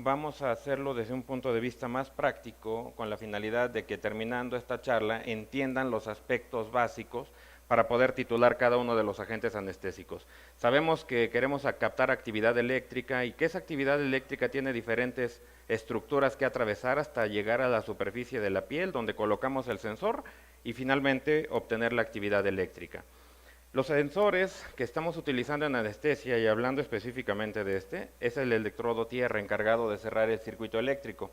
vamos a hacerlo desde un punto de vista más práctico, con la finalidad de que terminando esta charla entiendan los aspectos básicos para poder titular cada uno de los agentes anestésicos. Sabemos que queremos captar actividad eléctrica y que esa actividad eléctrica tiene diferentes estructuras que atravesar hasta llegar a la superficie de la piel, donde colocamos el sensor y finalmente obtener la actividad eléctrica. Los sensores que estamos utilizando en anestesia, y hablando específicamente de este, es el electrodo tierra encargado de cerrar el circuito eléctrico.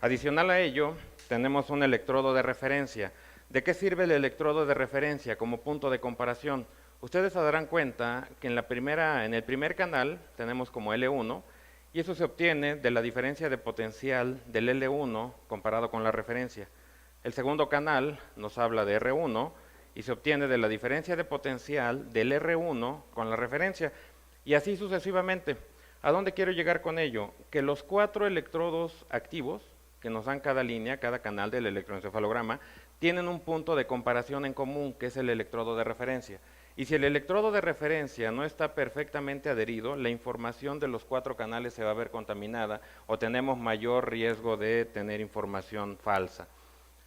Adicional a ello, tenemos un electrodo de referencia. ¿De qué sirve el electrodo de referencia como punto de comparación? Ustedes se darán cuenta que en el primer canal tenemos como L1, y eso se obtiene de la diferencia de potencial del L1 comparado con la referencia. El segundo canal nos habla de R1, y se obtiene de la diferencia de potencial del R1 con la referencia, y así sucesivamente. ¿A dónde quiero llegar con ello? Que los 4 electrodos activos que nos dan cada línea, cada canal del electroencefalograma, tienen un punto de comparación en común, que es el electrodo de referencia. Y si el electrodo de referencia no está perfectamente adherido, la información de los 4 canales se va a ver contaminada o tenemos mayor riesgo de tener información falsa.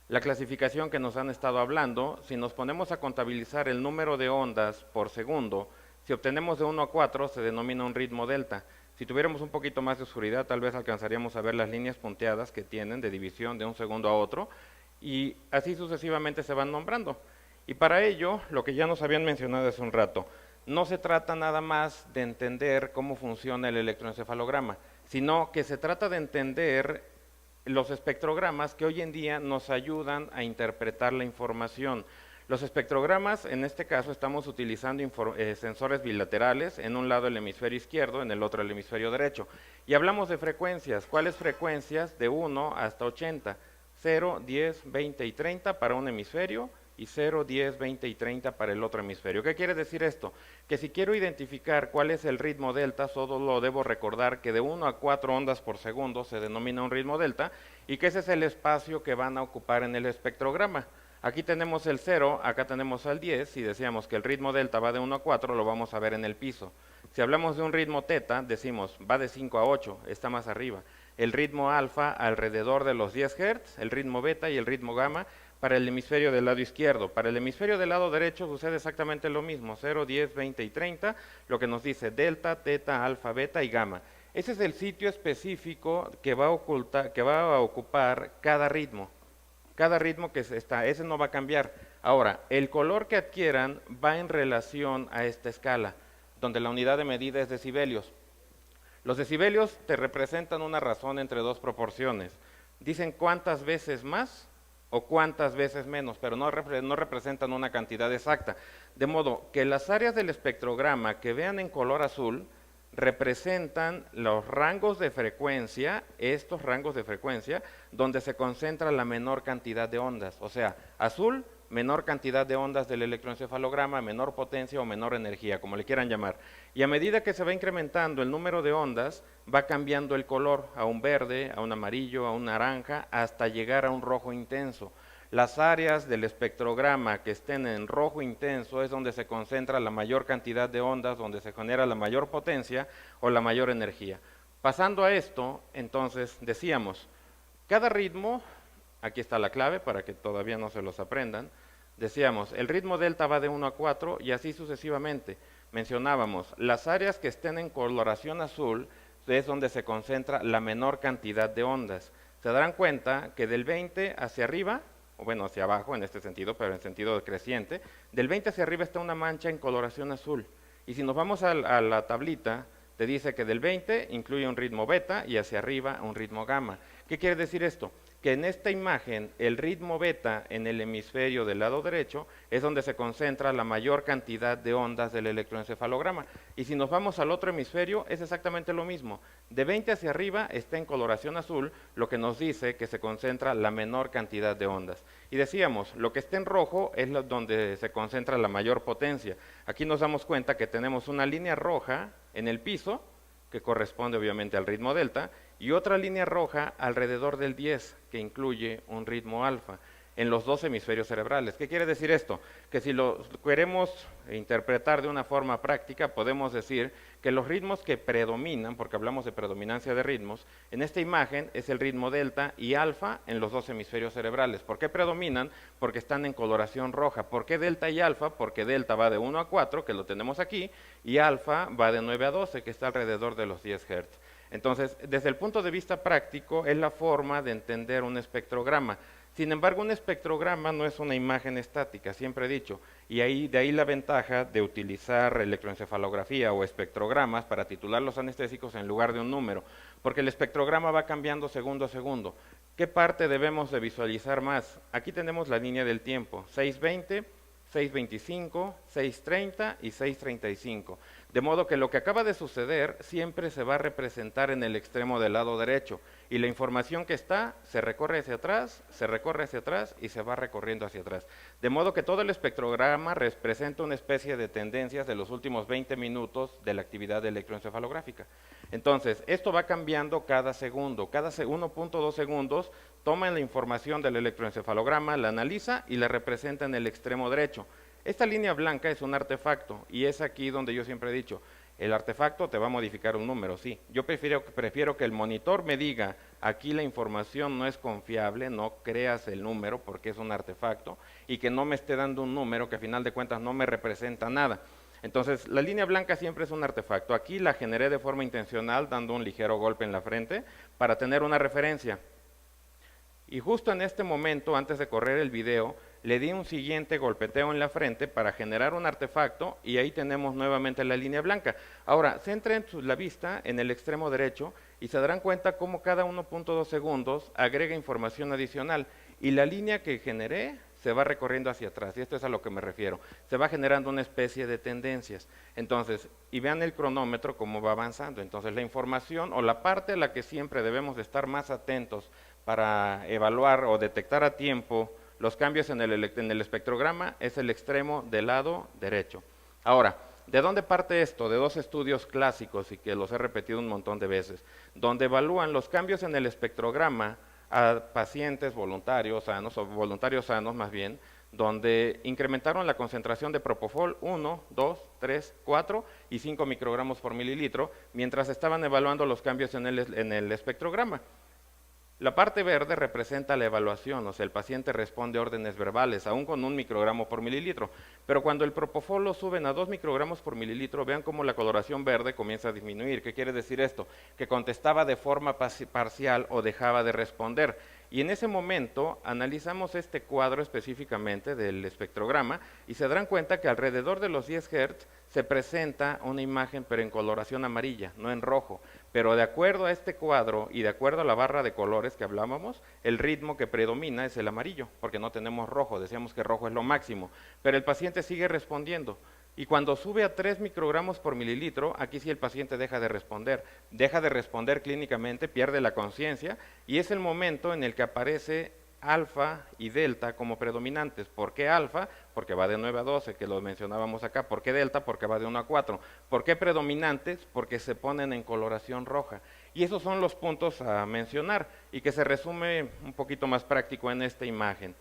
La clasificación que nos han estado hablando, si nos ponemos a contabilizar el número de ondas por segundo, si obtenemos de 1 a 4 se denomina un ritmo delta. Si tuviéramos un poquito más de oscuridad, tal vez alcanzaríamos a ver las líneas punteadas que tienen de división de un segundo a otro, y así sucesivamente se van nombrando. Y para ello, lo que ya nos habían mencionado hace un rato, no se trata nada más de entender cómo funciona el electroencefalograma, sino que se trata de entender los espectrogramas que hoy en día nos ayudan a interpretar la información. Los espectrogramas, en este caso, estamos utilizando sensores bilaterales, en un lado el hemisferio izquierdo, en el otro el hemisferio derecho. Y hablamos de frecuencias. ¿Cuáles frecuencias? De 1 hasta 80. 0, 10, 20 y 30 para un hemisferio, y 0, 10, 20 y 30 para el otro hemisferio. ¿Qué quiere decir esto? Que si quiero identificar cuál es el ritmo delta, solo lo debo recordar que de 1 a 4 ondas por segundo se denomina un ritmo delta, y que ese es el espacio que van a ocupar en el espectrograma. Aquí tenemos el 0, acá tenemos el 10, si decíamos que el ritmo delta va de 1 a 4, lo vamos a ver en el piso. Si hablamos de un ritmo teta, decimos va de 5 a 8, está más arriba. El ritmo alfa alrededor de los 10 Hz, el ritmo beta y el ritmo gamma para el hemisferio del lado izquierdo. Para el hemisferio del lado derecho sucede exactamente lo mismo, 0, 10, 20 y 30, lo que nos dice delta, teta, alfa, beta y gamma. Ese es el sitio específico que va a ocupar cada ritmo. Cada ritmo que está, ese no va a cambiar. Ahora, el color que adquieran va en relación a esta escala, donde la unidad de medida es decibelios. Los decibelios te representan una razón entre dos proporciones. Dicen cuántas veces más o cuántas veces menos, pero no representan una cantidad exacta. De modo que las áreas del espectrograma que vean en color azul representan los rangos de frecuencia, estos rangos de frecuencia, donde se concentra la menor cantidad de ondas. O sea, azul, menor cantidad de ondas del electroencefalograma, menor potencia o menor energía, como le quieran llamar. Y a medida que se va incrementando el número de ondas, va cambiando el color a un verde, a un amarillo, a un naranja, hasta llegar a un rojo intenso. Las áreas del espectrograma que estén en rojo intenso es donde se concentra la mayor cantidad de ondas, donde se genera la mayor potencia o la mayor energía. Pasando a esto, entonces decíamos, cada ritmo, aquí está la clave para que todavía no se los aprendan, decíamos, el ritmo delta va de 1 a 4 y así sucesivamente. Mencionábamos, las áreas que estén en coloración azul es donde se concentra la menor cantidad de ondas. Se darán cuenta que del 20 hacia arriba, o bueno, hacia abajo en este sentido, pero en sentido creciente, del 20 hacia arriba está una mancha en coloración azul. Y si nos vamos a la tablita, te dice que del 20 incluye un ritmo beta y hacia arriba un ritmo gamma. ¿Qué quiere decir esto? Que en esta imagen el ritmo beta en el hemisferio del lado derecho es donde se concentra la mayor cantidad de ondas del electroencefalograma. Y si nos vamos al otro hemisferio es exactamente lo mismo. De 20 hacia arriba está en coloración azul, lo que nos dice que se concentra la menor cantidad de ondas. Y decíamos, lo que está en rojo es donde se concentra la mayor potencia. Aquí nos damos cuenta que tenemos una línea roja en el piso, que corresponde obviamente al ritmo delta, y otra línea roja alrededor del 10, que incluye un ritmo alfa. en los dos hemisferios cerebrales. ¿Qué quiere decir esto? Que si lo queremos interpretar de una forma práctica, podemos decir que los ritmos que predominan, porque hablamos de predominancia de ritmos, en esta imagen es el ritmo delta y alfa en los dos hemisferios cerebrales. ¿Por qué predominan? Porque están en coloración roja. ¿Por qué delta y alfa? Porque delta va de 1 a 4, que lo tenemos aquí, y alfa va de 9 a 12, que está alrededor de los 10 Hz. Entonces, desde el punto de vista práctico, es la forma de entender un espectrograma. Sin embargo, un espectrograma no es una imagen estática, siempre he dicho, y de ahí la ventaja de utilizar electroencefalografía o espectrogramas para titular los anestésicos en lugar de un número, porque el espectrograma va cambiando segundo a segundo. ¿Qué parte debemos de visualizar más? Aquí tenemos la línea del tiempo, 6:20, 6:25, 6:30 y 6:35. De modo que lo que acaba de suceder siempre se va a representar en el extremo del lado derecho y la información que está se recorre hacia atrás, se recorre hacia atrás y se va recorriendo hacia atrás. De modo que todo el espectrograma representa una especie de tendencias de los últimos 20 minutos de la actividad electroencefalográfica. Entonces, esto va cambiando cada segundo. Cada 1.2 segundos toma la información del electroencefalograma, la analiza y la representa en el extremo derecho. Esta línea blanca es un artefacto y es aquí donde yo siempre he dicho, el artefacto te va a modificar un número, sí. Yo prefiero que el monitor me diga, aquí la información no es confiable, no creas el número porque es un artefacto, y que no me esté dando un número que a final de cuentas no me representa nada. Entonces, la línea blanca siempre es un artefacto. Aquí la generé de forma intencional, dando un ligero golpe en la frente, para tener una referencia. Y justo en este momento, antes de correr el video, le di un siguiente golpeteo en la frente para generar un artefacto y ahí tenemos nuevamente la línea blanca. Ahora, centren la vista en el extremo derecho y se darán cuenta cómo cada 1.2 segundos agrega información adicional y la línea que generé se va recorriendo hacia atrás, y esto es a lo que me refiero. Se va generando una especie de tendencias. Entonces, y vean el cronómetro cómo va avanzando. Entonces, la información o la parte a la que siempre debemos de estar más atentos para evaluar o detectar a tiempo los cambios en el espectrograma es el extremo del lado derecho. Ahora, ¿de dónde parte esto? De dos estudios clásicos y que los he repetido un montón de veces, donde evalúan los cambios en el espectrograma a pacientes voluntarios sanos, o voluntarios sanos más bien, donde incrementaron la concentración de propofol 1, 2, 3, 4 y 5 microgramos por mililitro, mientras estaban evaluando los cambios en el espectrograma. La parte verde representa la evaluación, o sea, el paciente responde órdenes verbales, aún con 1 microgramo por mililitro. Pero cuando el propofol lo suben a 2 microgramos por mililitro, vean cómo la coloración verde comienza a disminuir. ¿Qué quiere decir esto? Que contestaba de forma parcial o dejaba de responder. Y en ese momento analizamos este cuadro específicamente del espectrograma y se darán cuenta que alrededor de los 10 Hz se presenta una imagen pero en coloración amarilla, no en rojo. Pero de acuerdo a este cuadro y de acuerdo a la barra de colores que hablábamos, el ritmo que predomina es el amarillo, porque no tenemos rojo, decíamos que rojo es lo máximo, pero el paciente sigue respondiendo. Y cuando sube a 3 microgramos por mililitro, aquí sí el paciente deja de responder clínicamente, pierde la conciencia, y es el momento en el que aparece alfa y delta como predominantes. ¿Por qué alfa? Porque va de 9 a 12, que lo mencionábamos acá. ¿Por qué delta? Porque va de 1 a 4. ¿Por qué predominantes? Porque se ponen en coloración roja. Y esos son los puntos a mencionar y que se resume un poquito más práctico en esta imagen.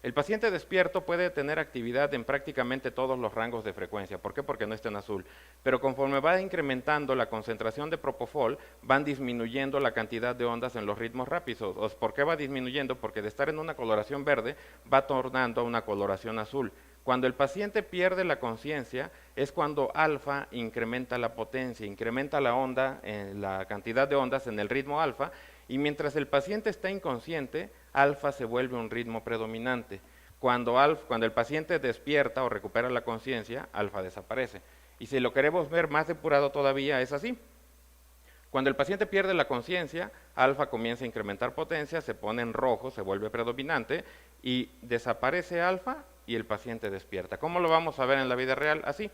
El paciente despierto puede tener actividad en prácticamente todos los rangos de frecuencia. ¿Por qué? Porque no está en azul. Pero conforme va incrementando la concentración de propofol, van disminuyendo la cantidad de ondas en los ritmos rápidos. ¿Por qué va disminuyendo? Porque de estar en una coloración verde, va tornando a una coloración azul. Cuando el paciente pierde la conciencia, es cuando alfa incrementa la potencia, incrementa la onda, la cantidad de ondas en el ritmo alfa, y mientras el paciente está inconsciente, alfa se vuelve un ritmo predominante. Cuando el paciente despierta o recupera la conciencia, alfa desaparece. Y si lo queremos ver más depurado todavía, es así. Cuando el paciente pierde la conciencia, alfa comienza a incrementar potencia, se pone en rojo, se vuelve predominante, y desaparece alfa y el paciente despierta. ¿Cómo lo vamos a ver en la vida real? Así.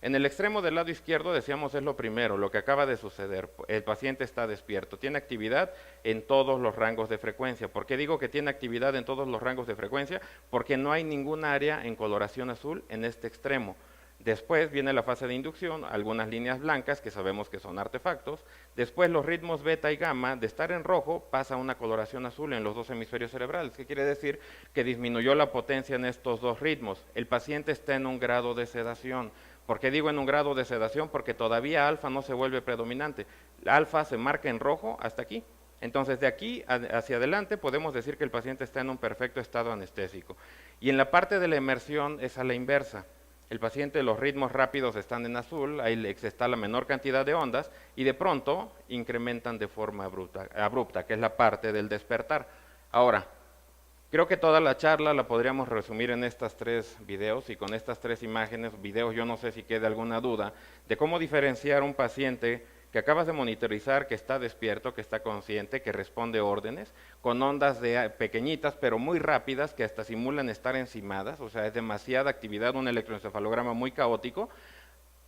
En el extremo del lado izquierdo, decíamos, es lo primero, lo que acaba de suceder. El paciente está despierto, tiene actividad en todos los rangos de frecuencia. ¿Por qué digo que tiene actividad en todos los rangos de frecuencia? Porque no hay ningún área en coloración azul en este extremo. Después viene la fase de inducción, algunas líneas blancas que sabemos que son artefactos. Después los ritmos beta y gamma, de estar en rojo, pasa a una coloración azul en los dos hemisferios cerebrales. ¿Qué quiere decir? Que disminuyó la potencia en estos dos ritmos. El paciente está en un grado de sedación. ¿Por qué digo en un grado de sedación? Porque todavía alfa no se vuelve predominante. Alfa se marca en rojo hasta aquí. Entonces, de aquí hacia adelante podemos decir que el paciente está en un perfecto estado anestésico. Y en la parte de la emersión es a la inversa. El paciente, los ritmos rápidos están en azul, ahí está la menor cantidad de ondas, y de pronto incrementan de forma abrupta, que es la parte del despertar. Ahora, creo que toda la charla la podríamos resumir en estos 3 videos, y con estas 3 imágenes, videos, yo no sé si quede alguna duda, de cómo diferenciar un paciente que acabas de monitorizar, que está despierto, que está consciente, que responde órdenes, con ondas pequeñitas pero muy rápidas que hasta simulan estar encimadas, o sea, es demasiada actividad, un electroencefalograma muy caótico,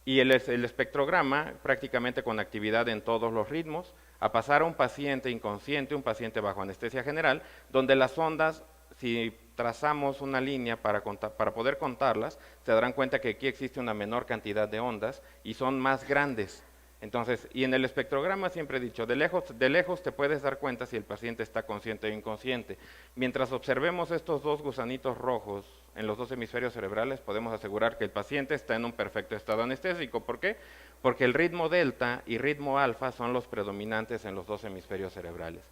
y el espectrograma prácticamente con actividad en todos los ritmos, a pasar a un paciente inconsciente, un paciente bajo anestesia general, donde las ondas, si trazamos una línea para poder contarlas, se darán cuenta que aquí existe una menor cantidad de ondas y son más grandes. Entonces, y en el espectrograma siempre he dicho, de lejos te puedes dar cuenta si el paciente está consciente o inconsciente. Mientras observemos estos 2 gusanitos rojos en los 2 hemisferios cerebrales, podemos asegurar que el paciente está en un perfecto estado anestésico. ¿Por qué? Porque el ritmo delta y ritmo alfa son los predominantes en los 2 hemisferios cerebrales.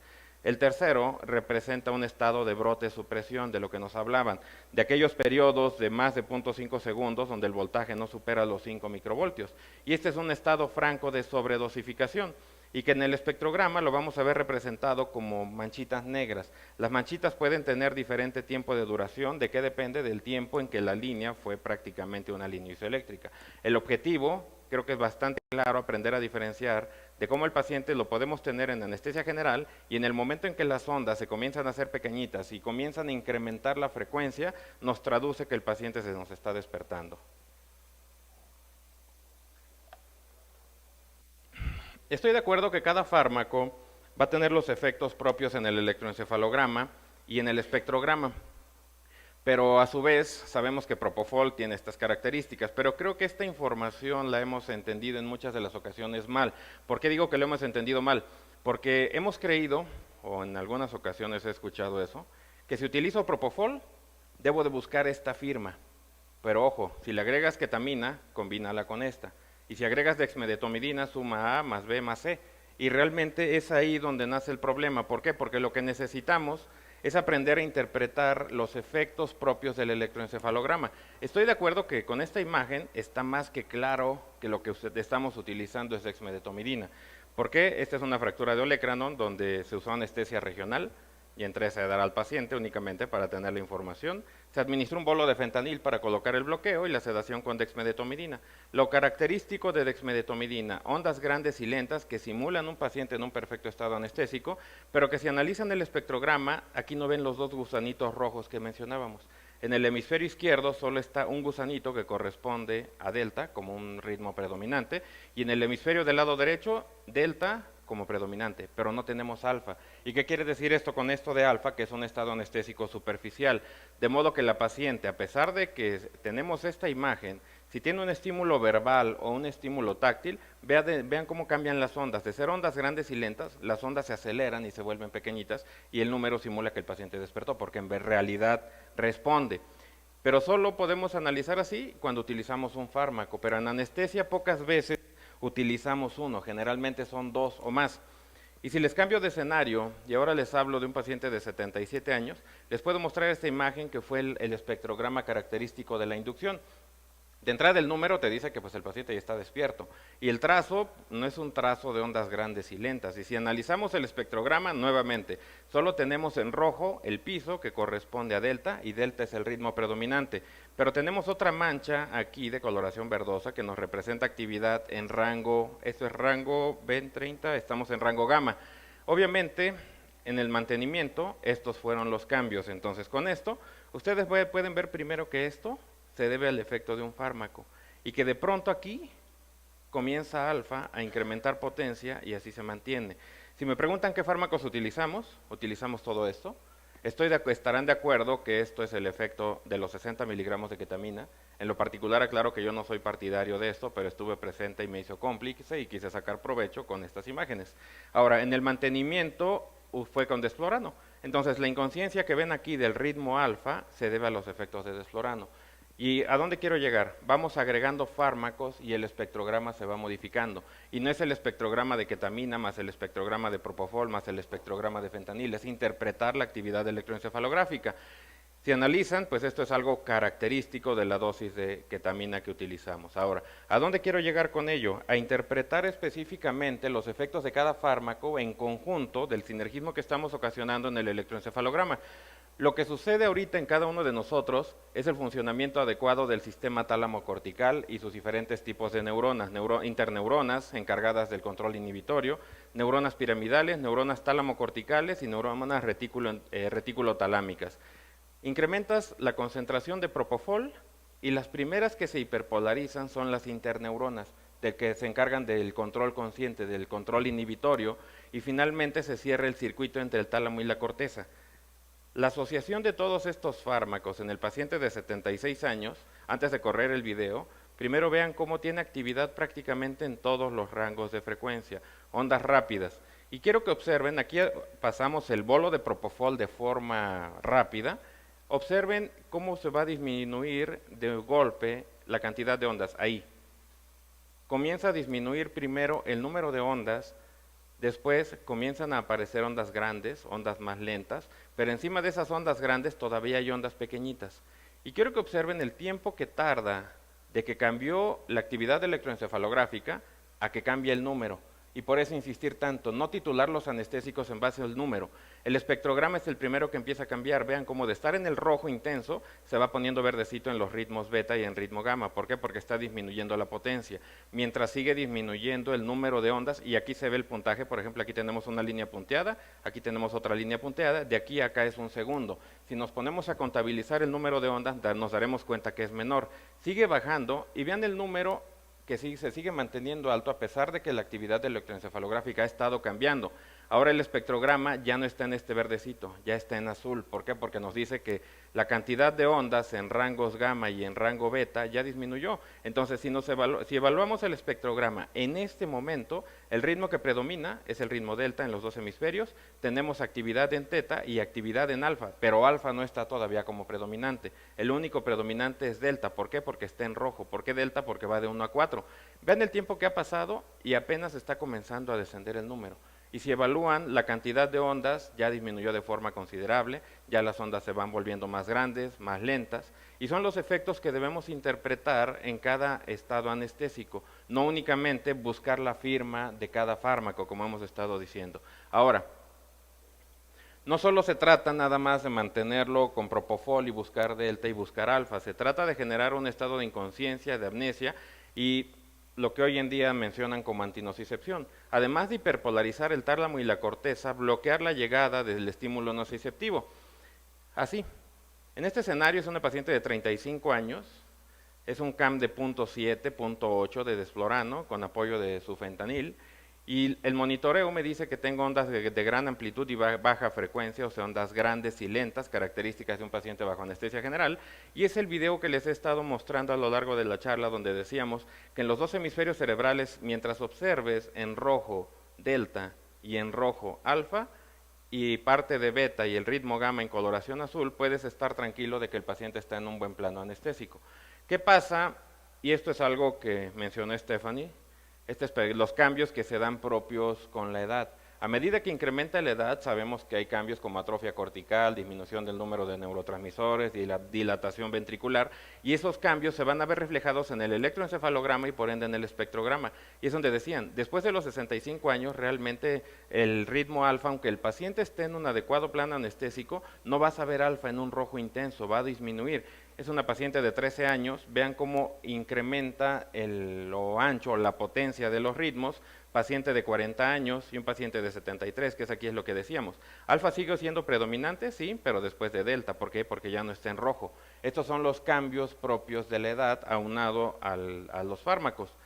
El tercero representa un estado de brote-supresión, de lo que nos hablaban, de aquellos periodos de más de 0.5 segundos donde el voltaje no supera los 5 microvoltios. Y este es un estado franco de sobredosificación, y que en el espectrograma lo vamos a ver representado como manchitas negras. Las manchitas pueden tener diferente tiempo de duración, ¿de qué depende? Del tiempo en que la línea fue prácticamente una línea isoeléctrica. El objetivo, creo que es bastante claro, aprender a diferenciar de cómo el paciente lo podemos tener en anestesia general, y en el momento en que las ondas se comienzan a hacer pequeñitas y comienzan a incrementar la frecuencia, nos traduce que el paciente se nos está despertando. Estoy de acuerdo que cada fármaco va a tener los efectos propios en el electroencefalograma y en el espectrograma, pero a su vez sabemos que Propofol tiene estas características, pero creo que esta información la hemos entendido en muchas de las ocasiones mal. ¿Por qué digo que lo hemos entendido mal? Porque hemos creído, o en algunas ocasiones he escuchado eso, que si utilizo Propofol, debo de buscar esta firma. Pero ojo, si le agregas ketamina, combínala con esta. Y si agregas dexmedetomidina, suma A más B más C. Y realmente es ahí donde nace el problema. ¿Por qué? Porque lo que necesitamos es aprender a interpretar los efectos propios del electroencefalograma. Estoy de acuerdo que con esta imagen está más que claro que lo que estamos utilizando es dexmedetomidina. ¿Por qué? Esta es una fractura de olecranon donde se usó anestesia regional y entre esa dar al paciente únicamente para tener la información. Se administró un bolo de fentanil para colocar el bloqueo y la sedación con dexmedetomidina. Lo característico de dexmedetomidina, ondas grandes y lentas que simulan un paciente en un perfecto estado anestésico, pero que si analizan el espectrograma, aquí no ven los 2 gusanitos rojos que mencionábamos. En el hemisferio izquierdo solo está un gusanito que corresponde a delta como un ritmo predominante, y en el hemisferio del lado derecho, delta como predominante, pero no tenemos alfa. ¿Y qué quiere decir esto con esto de alfa? Que es un estado anestésico superficial, de modo que la paciente, a pesar de que tenemos esta imagen, si tiene un estímulo verbal o un estímulo táctil, vean cómo cambian las ondas. De ser ondas grandes y lentas, las ondas se aceleran y se vuelven pequeñitas, y el número simula que el paciente despertó, porque en realidad responde. Pero solo podemos analizar así cuando utilizamos un fármaco, pero en anestesia pocas veces utilizamos uno, generalmente son 2 o más. Y si les cambio de escenario, y ahora les hablo de un paciente de 77 años, les puedo mostrar esta imagen que fue el espectrograma característico de la inducción. De entrada el número te dice que pues el paciente ya está despierto, y el trazo no es un trazo de ondas grandes y lentas, y si analizamos el espectrograma nuevamente, solo tenemos en rojo el piso que corresponde a delta, y delta es el ritmo predominante, pero tenemos otra mancha aquí de coloración verdosa que nos representa actividad en rango, esto es rango B30, estamos en rango gamma. Obviamente en el mantenimiento estos fueron los cambios. Entonces con esto ustedes pueden ver primero que esto se debe al efecto de un fármaco, y que de pronto aquí comienza alfa a incrementar potencia y así se mantiene. Si me preguntan qué fármacos utilizamos todo esto. Estarán de acuerdo que esto es el efecto de los 60 miligramos de ketamina. En lo particular, aclaro que yo no soy partidario de esto, pero estuve presente y me hizo cómplice y quise sacar provecho con estas imágenes. Ahora, en el mantenimiento fue con desflorano. Entonces, la inconsciencia que ven aquí del ritmo alfa se debe a los efectos de desflorano. ¿Y a dónde quiero llegar? Vamos agregando fármacos y el espectrograma se va modificando. Y no es el espectrograma de ketamina más el espectrograma de propofol más el espectrograma de fentanil, es interpretar la actividad electroencefalográfica. Si analizan, pues esto es algo característico de la dosis de ketamina que utilizamos. Ahora, ¿a dónde quiero llegar con ello? A interpretar específicamente los efectos de cada fármaco en conjunto del sinergismo que estamos ocasionando en el electroencefalograma. Lo que sucede ahorita en cada uno de nosotros es el funcionamiento adecuado del sistema tálamo cortical y sus diferentes tipos de neuronas, interneuronas encargadas del control inhibitorio, neuronas piramidales, neuronas tálamo-corticales y neuronas reticulotalámicas. Incrementas la concentración de propofol y las primeras que se hiperpolarizan son las interneuronas, de que se encargan del control consciente, del control inhibitorio, y finalmente se cierra el circuito entre el tálamo y la corteza. La asociación de todos estos fármacos en el paciente de 76 años, antes de correr el video, primero vean cómo tiene actividad prácticamente en todos los rangos de frecuencia, ondas rápidas. Y quiero que observen, aquí pasamos el bolo de propofol de forma rápida. Observen cómo se va a disminuir de golpe la cantidad de ondas, ahí. Comienza a disminuir primero el número de ondas, después comienzan a aparecer ondas grandes, ondas más lentas, pero encima de esas ondas grandes todavía hay ondas pequeñitas. Y quiero que observen el tiempo que tarda de que cambió la actividad electroencefalográfica a que cambie el número. Y por eso insistir tanto, no titular los anestésicos en base al número. El espectrograma es el primero que empieza a cambiar. Vean cómo de estar en el rojo intenso se va poniendo verdecito en los ritmos beta y en ritmo gamma. ¿Por qué? Porque está disminuyendo la potencia. Mientras sigue disminuyendo el número de ondas, y aquí se ve el puntaje, por ejemplo, aquí tenemos una línea punteada, aquí tenemos otra línea punteada, de aquí a acá es un segundo. Si nos ponemos a contabilizar el número de ondas, nos daremos cuenta que es menor. Sigue bajando y vean el número que se sigue manteniendo alto a pesar de que la actividad electroencefalográfica ha estado cambiando. Ahora el espectrograma ya no está en este verdecito, ya está en azul. ¿Por qué? Porque nos dice que la cantidad de ondas en rangos gamma y en rango beta ya disminuyó. Entonces, si evaluamos el espectrograma en este momento, el ritmo que predomina es el ritmo delta en los dos hemisferios. Tenemos actividad en teta y actividad en alfa, pero alfa no está todavía como predominante. El único predominante es delta. ¿Por qué? Porque está en rojo. ¿Por qué delta? Porque va de 1 a 4. Vean el tiempo que ha pasado y apenas está comenzando a descender el número. Y si evalúan, la cantidad de ondas ya disminuyó de forma considerable, ya las ondas se van volviendo más grandes, más lentas, y son los efectos que debemos interpretar en cada estado anestésico, no únicamente buscar la firma de cada fármaco, como hemos estado diciendo. Ahora, no solo se trata nada más de mantenerlo con propofol y buscar delta y buscar alfa, se trata de generar un estado de inconsciencia, de amnesia, y lo que hoy en día mencionan como antinocicepción. Además de hiperpolarizar el tálamo y la corteza, bloquear la llegada del estímulo nociceptivo. Así, en este escenario es una paciente de 35 años, es un CAM de 0.7, 0.8 de desflorano con apoyo de su fentanil, y el monitoreo me dice que tengo ondas de gran amplitud y baja frecuencia, o sea, ondas grandes y lentas, características de un paciente bajo anestesia general, y es el video que les he estado mostrando a lo largo de la charla donde decíamos que en los dos hemisferios cerebrales, mientras observes en rojo delta y en rojo alfa, y parte de beta y el ritmo gamma en coloración azul, puedes estar tranquilo de que el paciente está en un buen plano anestésico. ¿Qué pasa? Y esto es algo que mencionó Stephanie, los cambios que se dan propios con la edad. A medida que incrementa la edad, sabemos que hay cambios como atrofia cortical, disminución del número de neurotransmisores y la dilatación ventricular, y esos cambios se van a ver reflejados en el electroencefalograma y por ende en el espectrograma. Y es donde decían, después de los 65 años, realmente el ritmo alfa, aunque el paciente esté en un adecuado plano anestésico, no vas a ver alfa en un rojo intenso, va a disminuir. Es una paciente de 13 años, vean cómo incrementa lo ancho, la potencia de los ritmos, paciente de 40 años y un paciente de 73, que aquí es lo que decíamos. Alfa sigue siendo predominante, sí, pero después de delta. ¿Por qué? Porque ya no está en rojo. Estos son los cambios propios de la edad aunado a los fármacos.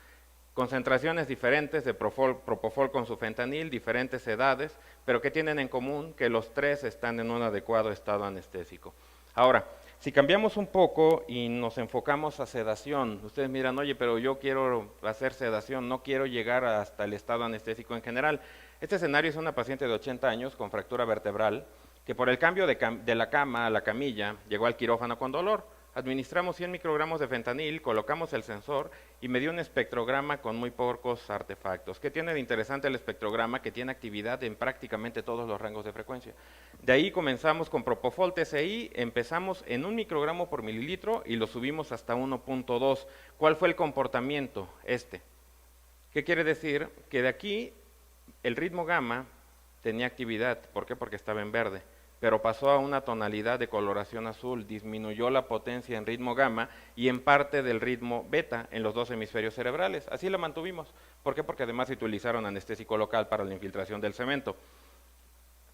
Concentraciones diferentes de propofol con su fentanil, diferentes edades, pero ¿qué tienen en común? Que los tres están en un adecuado estado anestésico. Ahora, si cambiamos un poco y nos enfocamos a sedación, ustedes miran, oye, pero yo quiero hacer sedación, no quiero llegar hasta el estado anestésico en general. Este escenario es una paciente de 80 años con fractura vertebral, que por el cambio de la cama a la camilla llegó al quirófano con dolor. Administramos 100 microgramos de fentanil, colocamos el sensor y me dio un espectrograma con muy pocos artefactos. ¿Qué tiene de interesante el espectrograma? Que tiene actividad en prácticamente todos los rangos de frecuencia. De ahí comenzamos con Propofol TCI, empezamos en 1 microgramo por mililitro y lo subimos hasta 1.2. ¿Cuál fue el comportamiento? ¿Qué quiere decir? Que de aquí el ritmo gamma tenía actividad. ¿Por qué? Porque estaba en verde. Pero pasó a una tonalidad de coloración azul, disminuyó la potencia en ritmo gamma y en parte del ritmo beta en los dos hemisferios cerebrales. Así la mantuvimos. ¿Por qué? Porque además se utilizaron anestésico local para la infiltración del cemento.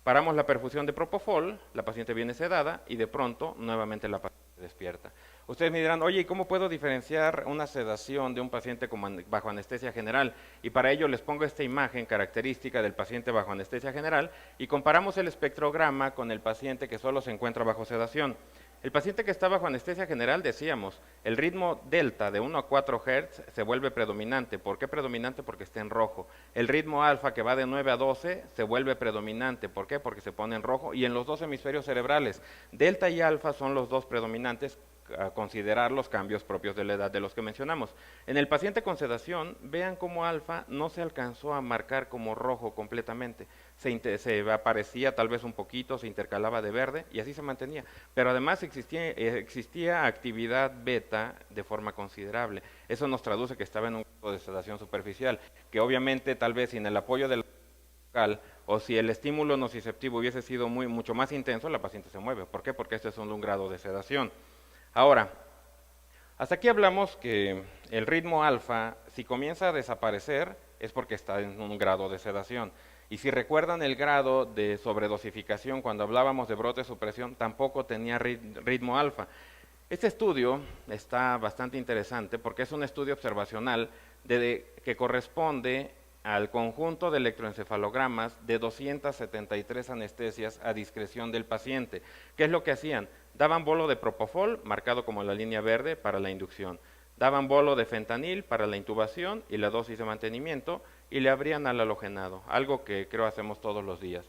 Paramos la perfusión de propofol, la paciente viene sedada y de pronto nuevamente la paciente despierta. Ustedes me dirán, oye, ¿y cómo puedo diferenciar una sedación de un paciente bajo anestesia general? Y para ello les pongo esta imagen característica del paciente bajo anestesia general y comparamos el espectrograma con el paciente que solo se encuentra bajo sedación. El paciente que está bajo anestesia general, decíamos, el ritmo delta de 1 a 4 Hz se vuelve predominante. ¿Por qué predominante? Porque está en rojo. El ritmo alfa, que va de 9 a 12, se vuelve predominante. ¿Por qué? Porque se pone en rojo. Y en los dos hemisferios cerebrales, delta y alfa son los dos predominantes a considerar los cambios propios de la edad de los que mencionamos. En el paciente con sedación, vean cómo alfa no se alcanzó a marcar como rojo completamente. Se aparecía tal vez un poquito, se intercalaba de verde y así se mantenía. Pero además existía actividad beta de forma considerable. Eso nos traduce que estaba en un grado de sedación superficial, que obviamente tal vez sin el apoyo del local o si el estímulo nociceptivo hubiese sido mucho más intenso, la paciente se mueve. ¿Por qué? Porque este es un grado de sedación. Ahora, hasta aquí hablamos que el ritmo alfa, si comienza a desaparecer, es porque está en un grado de sedación. Y si recuerdan el grado de sobredosificación, cuando hablábamos de brote supresión, tampoco tenía ritmo alfa. Este estudio está bastante interesante porque es un estudio observacional que corresponde al conjunto de electroencefalogramas de 273 anestesias a discreción del paciente. ¿Qué es lo que hacían? Daban bolo de propofol, marcado como la línea verde, para la inducción. Daban bolo de fentanil para la intubación y la dosis de mantenimiento, y le abrían al halogenado, algo que creo hacemos todos los días.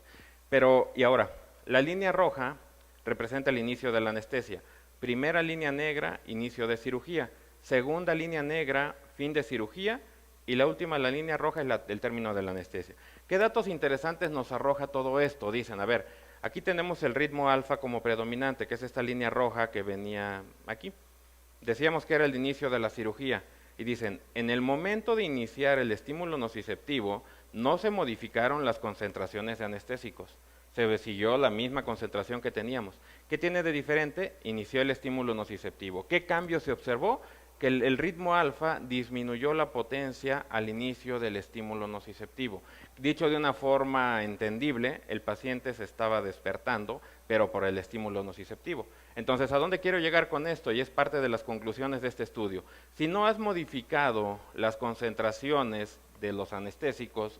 Pero, y ahora, la línea roja representa el inicio de la anestesia. Primera línea negra, inicio de cirugía. Segunda línea negra, fin de cirugía. Y la última, la línea roja, es el término de la anestesia. ¿Qué datos interesantes nos arroja todo esto? Dicen, a ver, aquí tenemos el ritmo alfa como predominante, que es esta línea roja que venía aquí. Decíamos que era el inicio de la cirugía. Y dicen, en el momento de iniciar el estímulo nociceptivo, no se modificaron las concentraciones de anestésicos. Se siguió la misma concentración que teníamos. ¿Qué tiene de diferente? Inició el estímulo nociceptivo. ¿Qué cambio se observó? Que el ritmo alfa disminuyó la potencia al inicio del estímulo nociceptivo. Dicho de una forma entendible, el paciente se estaba despertando, pero por el estímulo nociceptivo. Entonces, ¿a dónde quiero llegar con esto? Y es parte de las conclusiones de este estudio. Si no has modificado las concentraciones de los anestésicos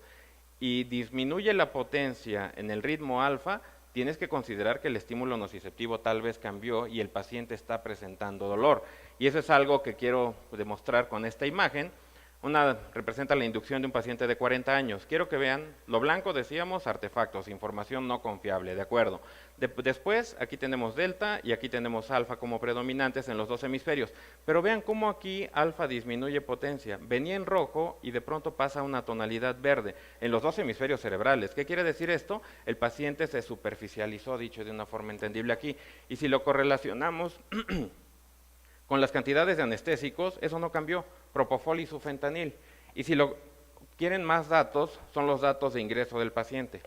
y disminuye la potencia en el ritmo alfa, tienes que considerar que el estímulo nociceptivo tal vez cambió y el paciente está presentando dolor. Y eso es algo que quiero demostrar con esta imagen. Una representa la inducción de un paciente de 40 años. Quiero que vean, lo blanco decíamos, artefactos, información no confiable, ¿de acuerdo? Después, aquí tenemos delta y aquí tenemos alfa como predominantes en los dos hemisferios. Pero vean cómo aquí alfa disminuye potencia. Venía en rojo y de pronto pasa a una tonalidad verde en los dos hemisferios cerebrales. ¿Qué quiere decir esto? El paciente se superficializó, dicho de una forma entendible aquí. Y si lo correlacionamos con las cantidades de anestésicos, eso no cambió, propofol y su fentanil. Y si quieren más datos, son los datos de ingreso del paciente.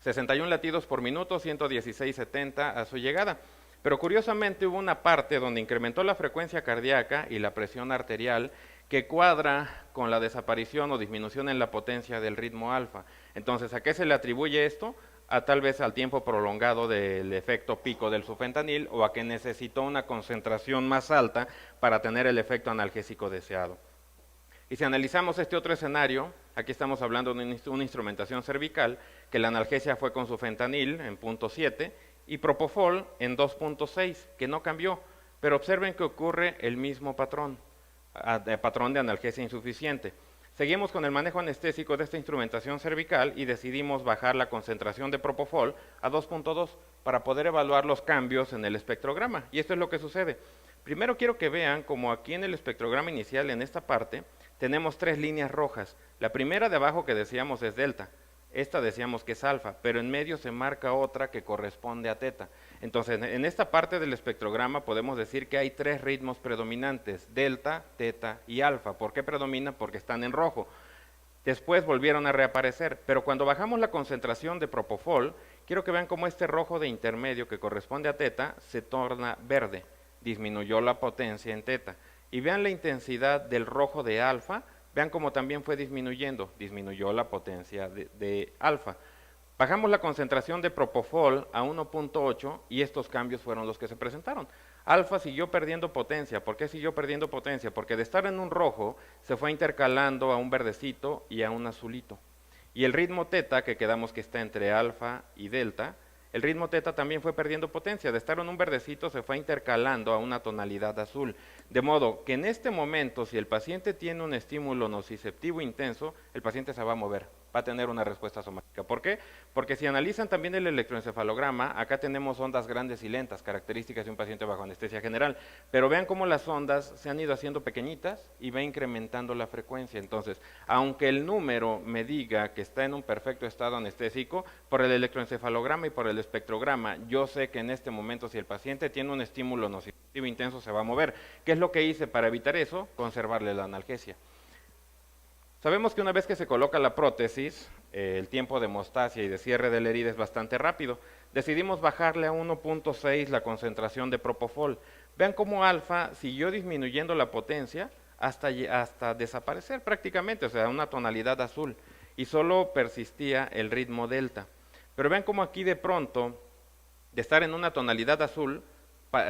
61 latidos por minuto, 116/70 a su llegada. Pero curiosamente hubo una parte donde incrementó la frecuencia cardíaca y la presión arterial que cuadra con la desaparición o disminución en la potencia del ritmo alfa. Entonces, ¿a qué se le atribuye esto? a tal vez al tiempo prolongado del efecto pico del sufentanil o a que necesitó una concentración más alta para tener el efecto analgésico deseado. Y si analizamos este otro escenario, aquí estamos hablando de una instrumentación cervical, que la analgesia fue con sufentanil en 0.7 y propofol en 2.6, que no cambió, pero observen que ocurre el mismo patrón de analgesia insuficiente. Seguimos con el manejo anestésico de esta instrumentación cervical y decidimos bajar la concentración de propofol a 2.2 para poder evaluar los cambios en el espectrograma. Y esto es lo que sucede. Primero quiero que vean como aquí en el espectrograma inicial, en esta parte, tenemos 3 líneas rojas. La primera de abajo que decíamos es delta, esta decíamos que es alfa, pero en medio se marca otra que corresponde a teta. Entonces, en esta parte del espectrograma podemos decir que hay 3 ritmos predominantes, delta, teta y alfa. ¿Por qué predominan? Porque están en rojo. Después volvieron a reaparecer, pero cuando bajamos la concentración de propofol, quiero que vean cómo este rojo de intermedio que corresponde a teta se torna verde, disminuyó la potencia en teta. Y vean la intensidad del rojo de alfa, vean cómo también fue disminuyendo, disminuyó la potencia de alfa. Bajamos la concentración de propofol a 1.8 y estos cambios fueron los que se presentaron. Alfa siguió perdiendo potencia. ¿Por qué siguió perdiendo potencia? Porque de estar en un rojo se fue intercalando a un verdecito y a un azulito. Y el ritmo teta, que quedamos que está entre alfa y delta, el ritmo teta también fue perdiendo potencia. De estar en un verdecito se fue intercalando a una tonalidad azul. De modo que en este momento, si el paciente tiene un estímulo nociceptivo intenso, el paciente se va a mover, va a tener una respuesta somática. ¿Por qué? Porque si analizan también el electroencefalograma, acá tenemos ondas grandes y lentas, características de un paciente bajo anestesia general. Pero vean cómo las ondas se han ido haciendo pequeñitas y va incrementando la frecuencia. Entonces, aunque el número me diga que está en un perfecto estado anestésico, por el electroencefalograma y por el espectrograma, yo sé que en este momento si el paciente tiene un estímulo nociceptivo intenso se va a mover. ¿Qué es lo que hice para evitar eso? Conservarle la analgesia. Sabemos que una vez que se coloca la prótesis, el tiempo de hemostasia y de cierre de la herida es bastante rápido. Decidimos bajarle a 1.6 la concentración de propofol. Vean cómo alfa siguió disminuyendo la potencia hasta desaparecer prácticamente, o sea, una tonalidad azul, y solo persistía el ritmo delta. Pero vean cómo aquí de pronto, de estar en una tonalidad azul,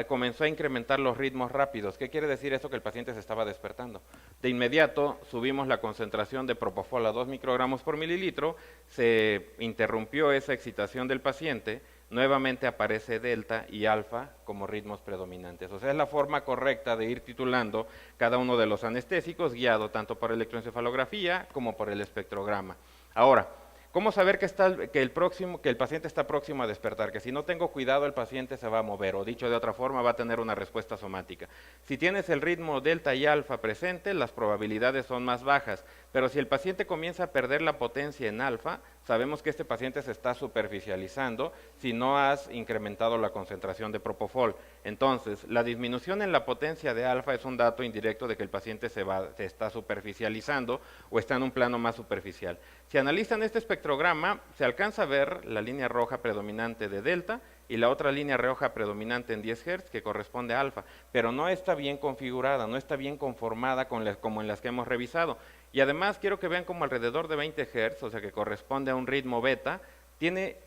comenzó a incrementar los ritmos rápidos. ¿Qué quiere decir eso? Que el paciente se estaba despertando. De inmediato subimos la concentración de propofol a 2 microgramos por mililitro, se interrumpió esa excitación del paciente, nuevamente aparece delta y alfa como ritmos predominantes. O sea, es la forma correcta de ir titulando cada uno de los anestésicos, guiado tanto por electroencefalografía como por el espectrograma. Ahora, ¿cómo saber que el paciente está próximo a despertar? Que si no tengo cuidado el paciente se va a mover, o dicho de otra forma va a tener una respuesta somática. Si tienes el ritmo delta y alfa presente, las probabilidades son más bajas, pero si el paciente comienza a perder la potencia en alfa, sabemos que este paciente se está superficializando si no has incrementado la concentración de propofol. Entonces, la disminución en la potencia de alfa es un dato indirecto de que el paciente se está superficializando o está en un plano más superficial. Si analizan este espectrograma, se alcanza a ver la línea roja predominante de delta y la otra línea roja predominante en 10 Hz que corresponde a alfa, pero no está bien configurada, no está bien conformada como en las que hemos revisado. Y además quiero que vean como alrededor de 20 Hz, o sea que corresponde a un ritmo beta, tiene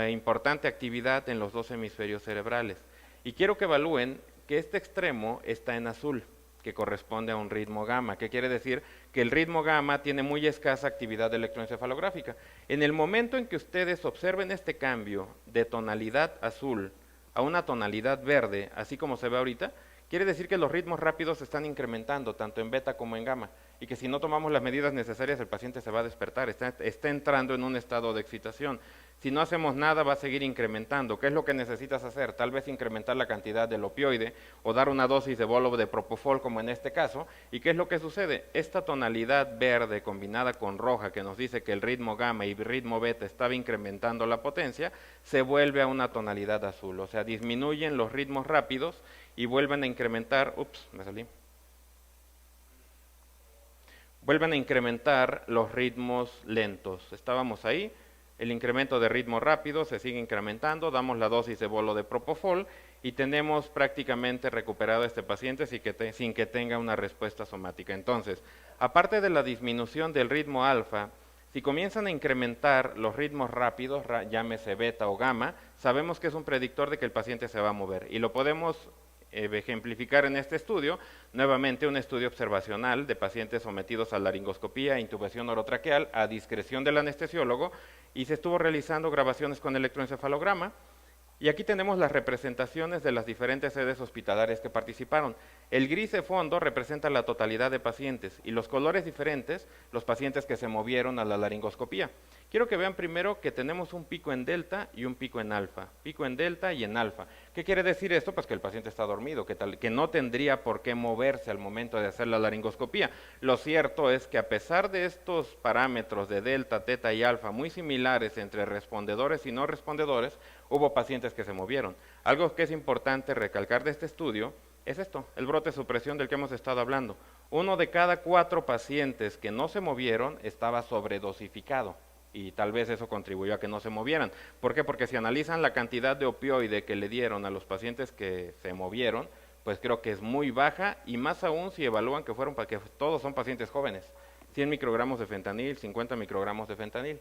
importante actividad en los 2 hemisferios cerebrales. Y quiero que evalúen que este extremo está en azul, que corresponde a un ritmo gamma. ¿Qué quiere decir? Que el ritmo gamma tiene muy escasa actividad electroencefalográfica. En el momento en que ustedes observen este cambio de tonalidad azul a una tonalidad verde, así como se ve ahorita, quiere decir que los ritmos rápidos se están incrementando, tanto en beta como en gamma, y que si no tomamos las medidas necesarias el paciente se va a despertar, está entrando en un estado de excitación. Si no hacemos nada va a seguir incrementando. ¿Qué es lo que necesitas hacer? Tal vez incrementar la cantidad del opioide o dar una dosis de bolo de propofol como en este caso. ¿Y qué es lo que sucede? Esta tonalidad verde combinada con roja que nos dice que el ritmo gamma y el ritmo beta estaba incrementando la potencia, se vuelve a una tonalidad azul. O sea, disminuyen los ritmos rápidos y vuelven a incrementar, vuelven a incrementar los ritmos lentos. Estábamos ahí, el incremento de ritmo rápido se sigue incrementando, damos la dosis de bolo de propofol y tenemos prácticamente recuperado a este paciente sin que tenga una respuesta somática. Entonces, aparte de la disminución del ritmo alfa, Si comienzan a incrementar los ritmos rápidos, llámese beta o gamma, sabemos que es un predictor de que el paciente se va a mover y lo podemos ejemplificar en este estudio, nuevamente un estudio observacional de pacientes sometidos a laringoscopía e intubación orotraqueal a discreción del anestesiólogo y se estuvo realizando grabaciones con electroencefalograma. Y aquí tenemos las representaciones de las diferentes sedes hospitalarias que participaron. El gris de fondo representa la totalidad de pacientes y los colores diferentes, los pacientes que se movieron a la laringoscopía. Quiero que vean primero que tenemos un pico en delta y un pico en alfa. Pico en delta y en alfa. ¿Qué quiere decir esto? Pues que el paciente está dormido, que no tendría por qué moverse al momento de hacer la laringoscopía. Lo cierto es que a pesar de estos parámetros de delta, teta y alfa muy similares entre respondedores y no respondedores, hubo pacientes que se movieron. Algo que es importante recalcar de este estudio es esto, el brote de supresión del que hemos estado hablando. 1 de cada 4 pacientes que no se movieron estaba sobredosificado y tal vez eso contribuyó a que no se movieran. ¿Por qué? Porque si analizan la cantidad de opioide que le dieron a los pacientes que se movieron, pues creo que es muy baja y más aún si evalúan que fueron para que todos son pacientes jóvenes. 100 microgramos de fentanil, 50 microgramos de fentanil.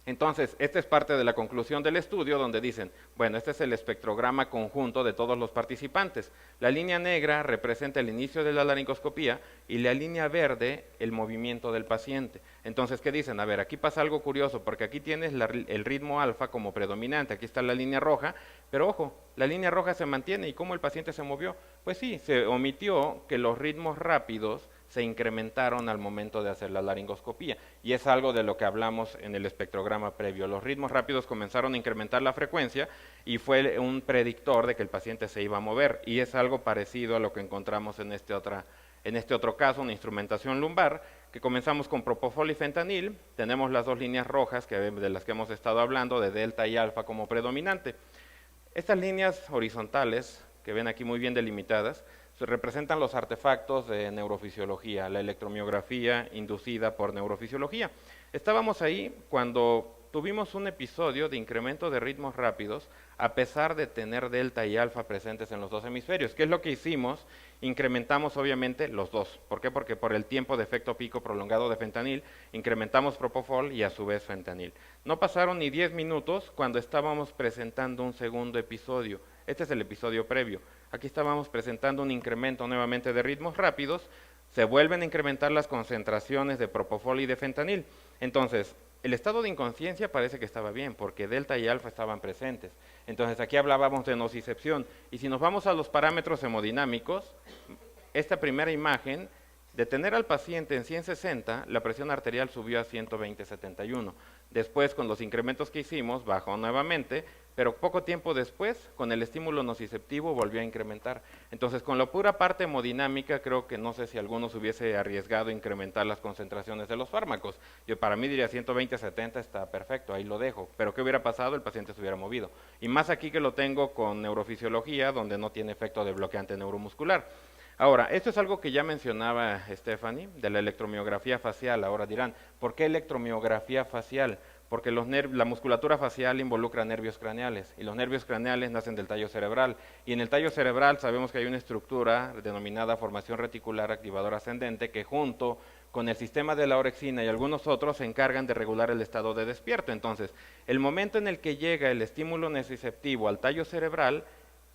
Entonces, esta es parte de la conclusión del estudio donde dicen, bueno, este es el espectrograma conjunto de todos los participantes. La línea negra representa el inicio de la laringoscopía y la línea verde el movimiento del paciente. Entonces, ¿qué dicen? A ver, aquí pasa algo curioso porque aquí tienes el ritmo alfa como predominante, aquí está la línea roja, pero ojo, la línea roja se mantiene y ¿cómo el paciente se movió? Pues sí, se omitió que los ritmos rápidos se incrementaron al momento de hacer la laringoscopía y es algo de lo que hablamos en el espectrograma previo. Los ritmos rápidos comenzaron a incrementar la frecuencia y fue un predictor de que el paciente se iba a mover y es algo parecido a lo que encontramos en este otro caso, una instrumentación lumbar, que comenzamos con propofol y fentanil, tenemos las dos líneas rojas de las que hemos estado hablando, de delta y alfa como predominante. Estas líneas horizontales, que ven aquí muy bien delimitadas, representan los artefactos de neurofisiología, la electromiografía inducida por neurofisiología. Estábamos ahí cuando tuvimos un episodio de incremento de ritmos rápidos a pesar de tener delta y alfa presentes en los dos hemisferios. ¿Qué es lo que hicimos? Incrementamos obviamente los dos. ¿Por qué? Porque por el tiempo de efecto pico prolongado de fentanil, incrementamos propofol y a su vez fentanil. No pasaron ni 10 minutos cuando estábamos presentando un segundo episodio. Este es el episodio previo. Aquí estábamos presentando un incremento nuevamente de ritmos rápidos, se vuelven a incrementar las concentraciones de propofol y de fentanil. Entonces, el estado de inconsciencia parece que estaba bien, porque delta y alfa estaban presentes. Entonces, aquí hablábamos de nocicepción. Y si nos vamos a los parámetros hemodinámicos, esta primera imagen, de tener al paciente en 160, la presión arterial subió a 120/71. Después, con los incrementos que hicimos, bajó nuevamente, pero poco tiempo después, con el estímulo nociceptivo, volvió a incrementar. Entonces, con la pura parte hemodinámica, creo que no sé si alguno se hubiese arriesgado a incrementar las concentraciones de los fármacos. Yo para mí diría 120/70 está perfecto, ahí lo dejo. Pero ¿qué hubiera pasado? El paciente se hubiera movido. Y más aquí que lo tengo con neurofisiología, donde no tiene efecto de bloqueante neuromuscular. Ahora, esto es algo que ya mencionaba Stephanie, de la electromiografía facial. Ahora dirán, ¿por qué electromiografía facial? Porque la musculatura facial involucra nervios craneales, y los nervios craneales nacen del tallo cerebral. Y en el tallo cerebral sabemos que hay una estructura denominada formación reticular activadora ascendente, que junto con el sistema de la orexina y algunos otros se encargan de regular el estado de despierto. Entonces, el momento en el que llega el estímulo nociceptivo al tallo cerebral,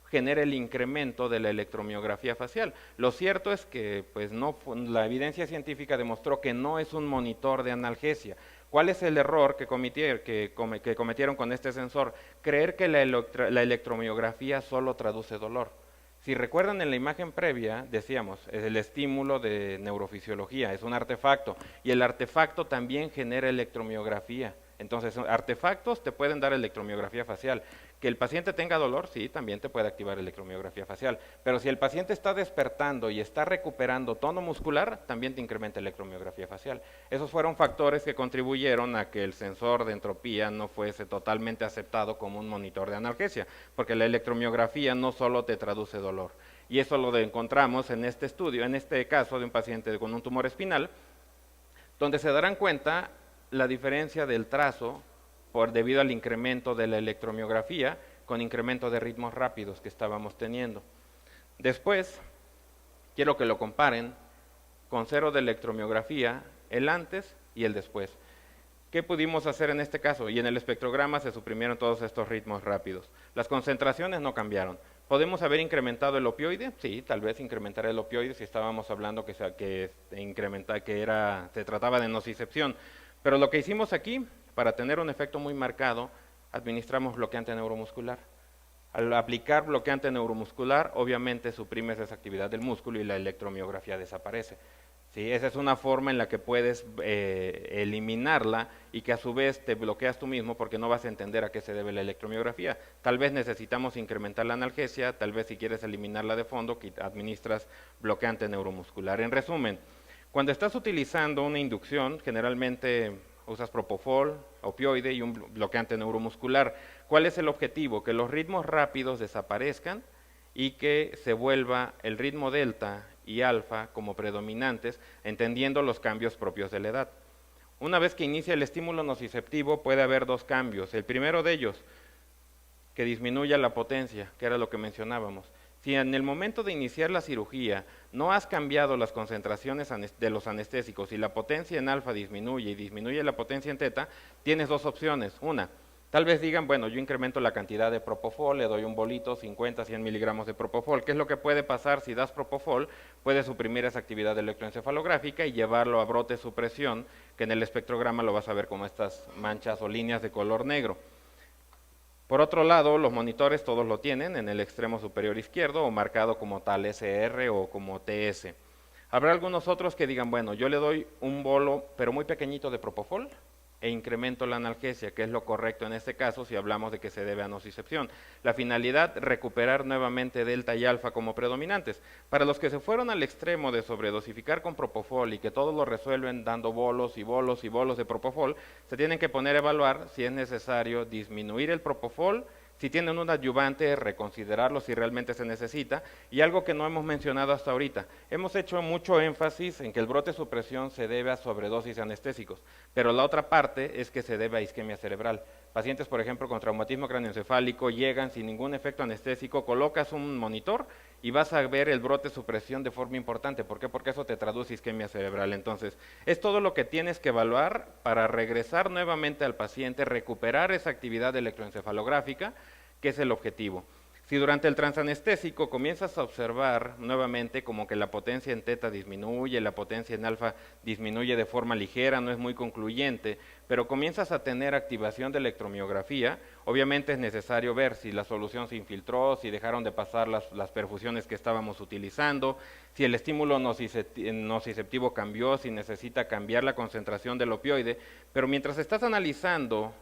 genera el incremento de la electromiografía facial. Lo cierto es que pues la evidencia científica demostró que no es un monitor de analgesia. ¿Cuál es el error que cometieron con este sensor? Creer que la electromiografía solo traduce dolor. Si recuerdan en la imagen previa, decíamos, es el estímulo de neurofisiología, es un artefacto, y el artefacto también genera electromiografía. Entonces, artefactos te pueden dar electromiografía facial. Que el paciente tenga dolor, sí, también te puede activar electromiografía facial. Pero si el paciente está despertando y está recuperando tono muscular, también te incrementa electromiografía facial. Esos fueron factores que contribuyeron a que el sensor de entropía no fuese totalmente aceptado como un monitor de analgesia, porque la electromiografía no solo te traduce dolor. Y eso lo encontramos en este estudio, en este caso de un paciente con un tumor espinal, donde se darán cuenta la diferencia del trazo debido al incremento de la electromiografía con incremento de ritmos rápidos que estábamos teniendo. Después, quiero que lo comparen con cero de electromiografía, el antes y el después. ¿Qué pudimos hacer en este caso? Y en el espectrograma se suprimieron todos estos ritmos rápidos. Las concentraciones no cambiaron. ¿Podemos haber incrementado el opioide? Sí, tal vez incrementar el opioide si estábamos hablando que se trataba de nocicepción. Pero lo que hicimos aquí, para tener un efecto muy marcado, administramos bloqueante neuromuscular. Al aplicar bloqueante neuromuscular, obviamente suprimes esa actividad del músculo y la electromiografía desaparece. ¿Sí? Esa es una forma en la que puedes eliminarla y que a su vez te bloqueas tú mismo porque no vas a entender a qué se debe la electromiografía. Tal vez necesitamos incrementar la analgesia, tal vez si quieres eliminarla de fondo, que administras bloqueante neuromuscular. En resumen, cuando estás utilizando una inducción, generalmente usas propofol, opioide y un bloqueante neuromuscular. ¿Cuál es el objetivo? Que los ritmos rápidos desaparezcan y que se vuelva el ritmo delta y alfa como predominantes, entendiendo los cambios propios de la edad. Una vez que inicia el estímulo nociceptivo puede haber dos cambios. El primero de ellos, que disminuya la potencia, que era lo que mencionábamos. Si en el momento de iniciar la cirugía no has cambiado las concentraciones de los anestésicos y la potencia en alfa disminuye y disminuye la potencia en teta, tienes dos opciones. Una, tal vez digan, bueno, yo incremento la cantidad de propofol, le doy un bolito, 50, 100 miligramos de propofol. ¿Qué es lo que puede pasar si das propofol? Puede suprimir esa actividad electroencefalográfica y llevarlo a brote supresión, que en el espectrograma lo vas a ver como estas manchas o líneas de color negro. Por otro lado, los monitores todos lo tienen en el extremo superior izquierdo o marcado como tal SR o como TS. Habrá algunos otros que digan, bueno, yo le doy un bolo pero muy pequeñito de propofol e incremento la analgesia, que es lo correcto en este caso si hablamos de que se debe a nocicepción. La finalidad, recuperar nuevamente delta y alfa como predominantes. Para los que se fueron al extremo de sobredosificar con propofol y que todo lo resuelven dando bolos y bolos y bolos de propofol, se tienen que poner a evaluar si es necesario disminuir el propofol. Si tienen un adyuvante, reconsiderarlo si realmente se necesita. Y algo que no hemos mencionado hasta ahorita, hemos hecho mucho énfasis en que el brote supresión se debe a sobredosis de anestésicos, pero la otra parte es que se debe a isquemia cerebral. Pacientes, por ejemplo, con traumatismo craneoencefálico llegan sin ningún efecto anestésico, colocas un monitor y vas a ver el brote supresión de forma importante. ¿Por qué? Porque eso te traduce isquemia cerebral. Entonces, es todo lo que tienes que evaluar para regresar nuevamente al paciente, recuperar esa actividad electroencefalográfica, que es el objetivo. Si durante el transanestésico comienzas a observar nuevamente como que la potencia en teta disminuye, la potencia en alfa disminuye de forma ligera, no es muy concluyente, pero comienzas a tener activación de electromiografía, obviamente es necesario ver si la solución se infiltró, si dejaron de pasar las perfusiones que estábamos utilizando, si el estímulo nociceptivo cambió, si necesita cambiar la concentración del opioide, pero mientras estás analizando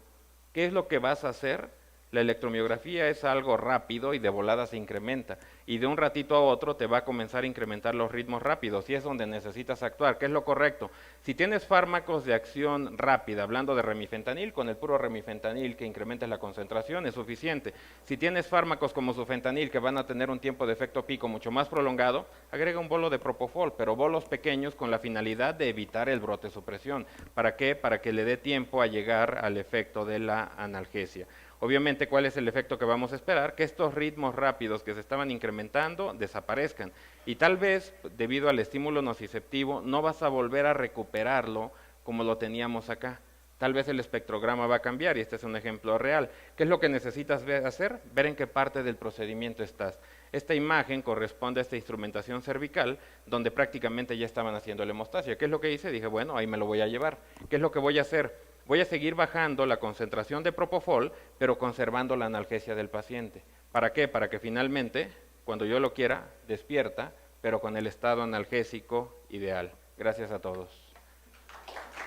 qué es lo que vas a hacer, la electromiografía es algo rápido y de volada se incrementa, y de un ratito a otro te va a comenzar a incrementar los ritmos rápidos, y es donde necesitas actuar. ¿Qué es lo correcto? Si tienes fármacos de acción rápida, hablando de remifentanil, con el puro remifentanil que incrementes la concentración es suficiente. Si tienes fármacos como sufentanil que van a tener un tiempo de efecto pico mucho más prolongado, agrega un bolo de propofol, pero bolos pequeños con la finalidad de evitar el brote supresión. ¿Para qué? Para que le dé tiempo a llegar al efecto de la analgesia. Obviamente, ¿cuál es el efecto que vamos a esperar? Que estos ritmos rápidos que se estaban incrementando desaparezcan. Y tal vez, debido al estímulo nociceptivo, no vas a volver a recuperarlo como lo teníamos acá. Tal vez el espectrograma va a cambiar y este es un ejemplo real. ¿Qué es lo que necesitas hacer? Ver en qué parte del procedimiento estás. Esta imagen corresponde a esta instrumentación cervical, donde prácticamente ya estaban haciendo la hemostasia. ¿Qué es lo que hice? Dije, bueno, ahí me lo voy a llevar. ¿Qué es lo que voy a hacer? Voy a seguir bajando la concentración de propofol, pero conservando la analgesia del paciente. ¿Para qué? Para que finalmente, cuando yo lo quiera, despierta, pero con el estado analgésico ideal. Gracias a todos.